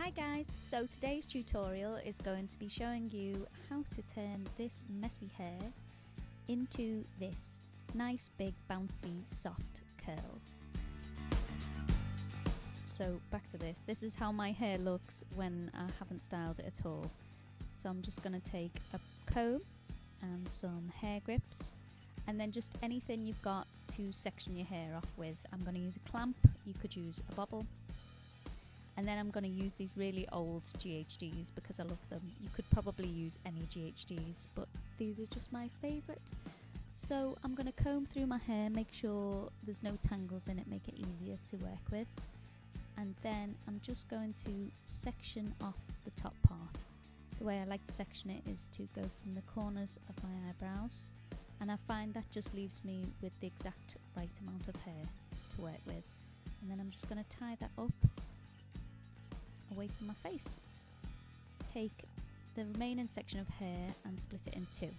Hi guys, so today's tutorial is going to be showing you how to turn this messy hair into this nice big bouncy soft curls. So back to this. This is how my hair looks when I haven't styled it at all. So I'm just going to take a comb and some hair grips and then just anything you've got to section your hair off with. I'm going to use a clamp, you could use a bobble. And then I'm going to use these really old GHDs because I love them. You could probably use any GHDs, but these are just my favourite. So I'm going to comb through my hair, make sure there's no tangles in it, make it easier to work with. And then I'm just going to section off the top part. The way I like to section it is to go from the corners of my eyebrows. And I find that just leaves me with the exact right amount of hair to work with. And then I'm just going to tie that up away from my face. Take the remaining section of hair and split it in two.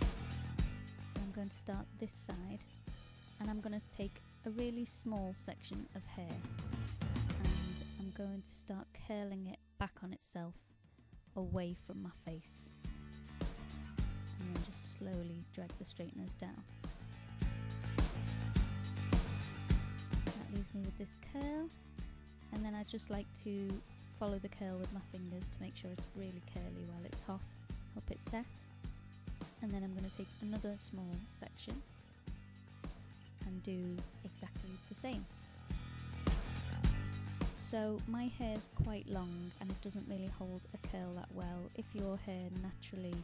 I'm going to start this side and I'm going to take a really small section of hair and I'm going to start curling it back on itself away from my face and then just slowly drag the straighteners down. That leaves me with this curl. And then I just like to follow the curl with my fingers to make sure it's really curly while it's hot, help it set. And then I'm going to take another small section and do exactly the same. So my hair's quite long and it doesn't really hold a curl that well. If your hair naturally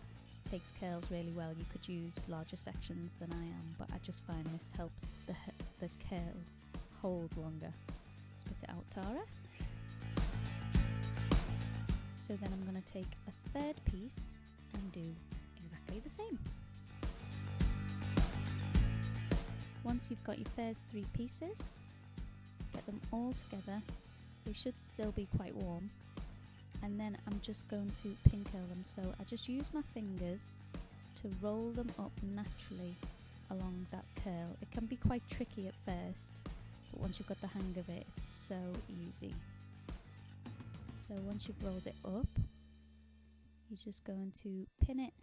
takes curls really well, you could use larger sections than I am, but I just find this helps the curl hold longer. Spit it out, Tara. So then I'm going to take a third piece and do exactly the same. Once you've got your first three pieces, get them all together. They should still be quite warm. And then I'm just going to pin curl them. So I just use my fingers to roll them up naturally along that curl. It can be quite tricky at first, but once you've got the hang of it, it's so easy. So once you've rolled it up, you're just going to pin it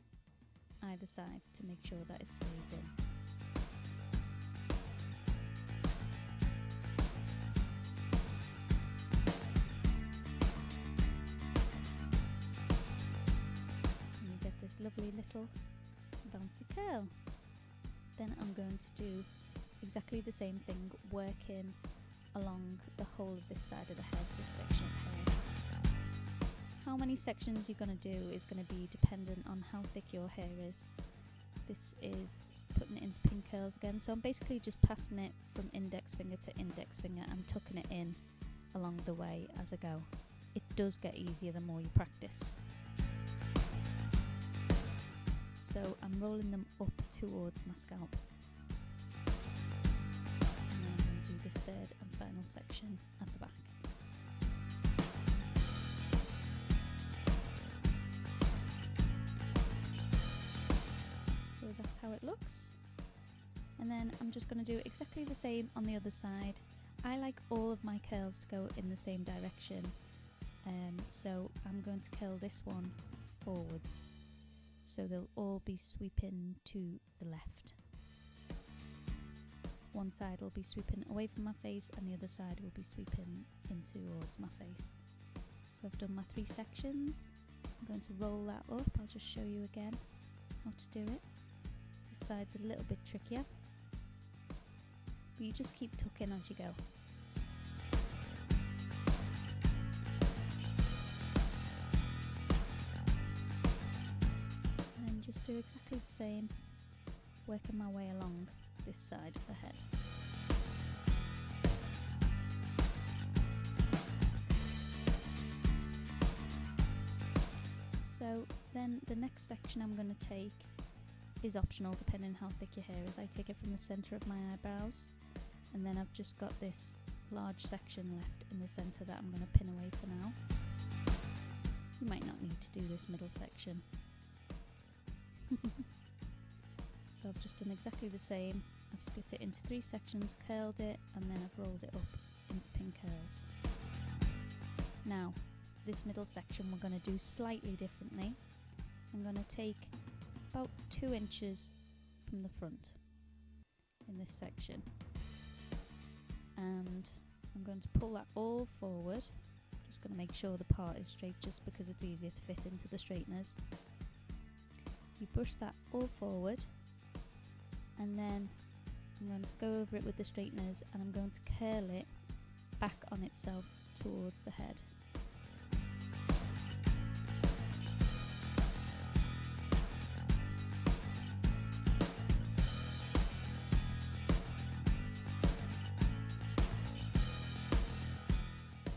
either side to make sure that it stays in. And you get this lovely little bouncy curl. Then I'm going to do exactly the same thing, working along the whole of this side of the head, this section of hair. How many sections you're going to do is going to be dependent on how thick your hair is. This is putting it into pin curls again, so I'm basically just passing it from index finger to index finger and tucking it in along the way as I go. It does get easier the more you practice. So I'm rolling them up towards my scalp. This third and final section at the back. So that's how it looks. And then I'm just going to do exactly the same on the other side. I like all of my curls to go in the same direction. So I'm going to curl this one forwards. So they'll all be sweeping to the left. One side will be sweeping away from my face and the other side will be sweeping in towards my face. So I've done my three sections. I'm going to roll that up. I'll just show you again how to do it. This side's a little bit trickier, but you just keep tucking as you go. And then just do exactly the same, working my way along this side of the head. So then the next section I'm going to take is optional depending how thick your hair is. I take it from the centre of my eyebrows and then I've just got this large section left in the centre that I'm going to pin away for now. You might not need to do this middle section. So I've just done exactly the same. I've split it into three sections, curled it, and then I've rolled it up into pin curls. Now, this middle section we're going to do slightly differently. I'm going to take about 2 inches from the front in this section, and I'm going to pull that all forward. Just going to make sure the part is straight, just because it's easier to fit into the straighteners. You brush that all forward, and then I'm going to go over it with the straighteners, and I'm going to curl it back on itself towards the head.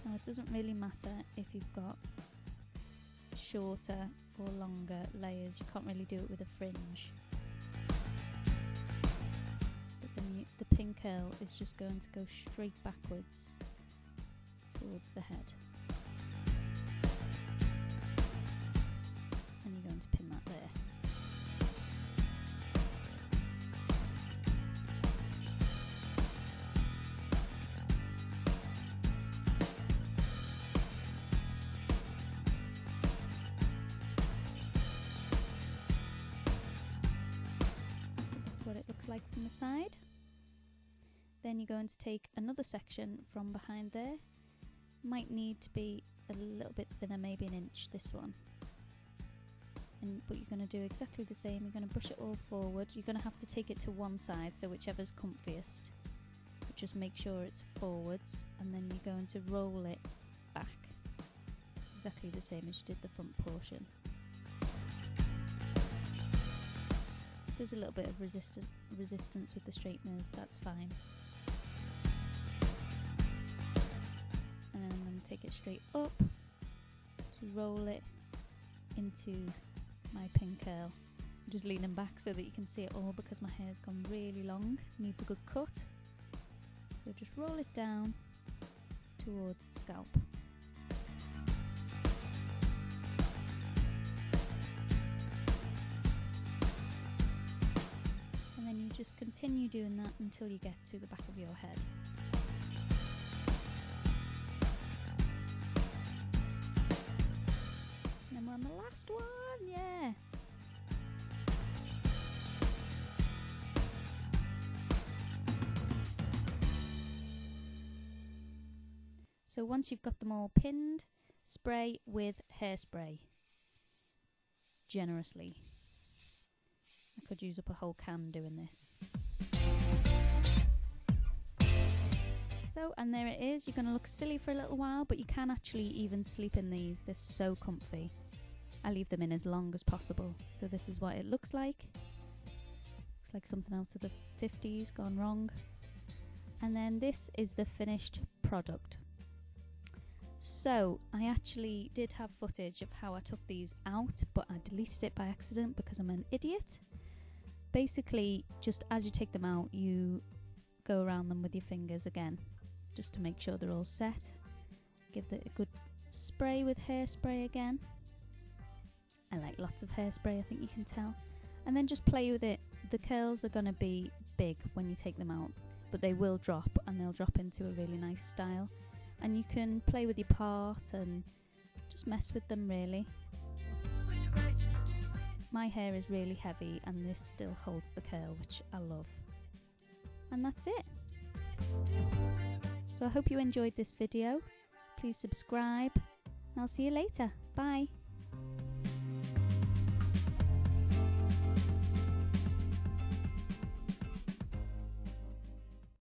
Now, it doesn't really matter if you've got shorter or longer layers. You can't really do it with a fringe. But then the pin curl is just going to go straight backwards towards the head. And you're going to pin that there. What it looks like from the side. Then you're going to take another section from behind there. Might need to be a little bit thinner, maybe 1 inch, this one. But you're going to do exactly the same. You're going to brush it all forward. You're going to have to take it to one side, so whichever's comfiest. But just make sure it's forwards, and then you're going to roll it back. Exactly the same as you did the front portion. There's a little bit of resistance with the straighteners, that's fine. And then I'm going to take it straight up to roll it into my pin curl. I'm just leaning back so that you can see it all, because my hair's gone really long, needs a good cut. So just roll it down towards the scalp. Just continue doing that until you get to the back of your head. And then we're on the last one, yeah! So once you've got them all pinned, spray with hairspray. Generously. I could use up a whole can doing this. So, and there it is. You're going to look silly for a little while, but you can actually even sleep in these. They're so comfy. I leave them in as long as possible. So this is what it looks like. Looks like something out of the 50s gone wrong. And then this is the finished product. So I actually did have footage of how I took these out, but I deleted it by accident because I'm an idiot. Basically, just as you take them out, you go around them with your fingers again, just to make sure they're all set. Give it a good spray with hairspray again. I like lots of hairspray, I think you can tell. And then just play with it. The curls are going to be big when you take them out, but they will drop, and they'll drop into a really nice style. And you can play with your part and just mess with them, really. My hair is really heavy, and this still holds the curl, which I love. And that's it. So I hope you enjoyed this video. Please subscribe, and I'll see you later. Bye.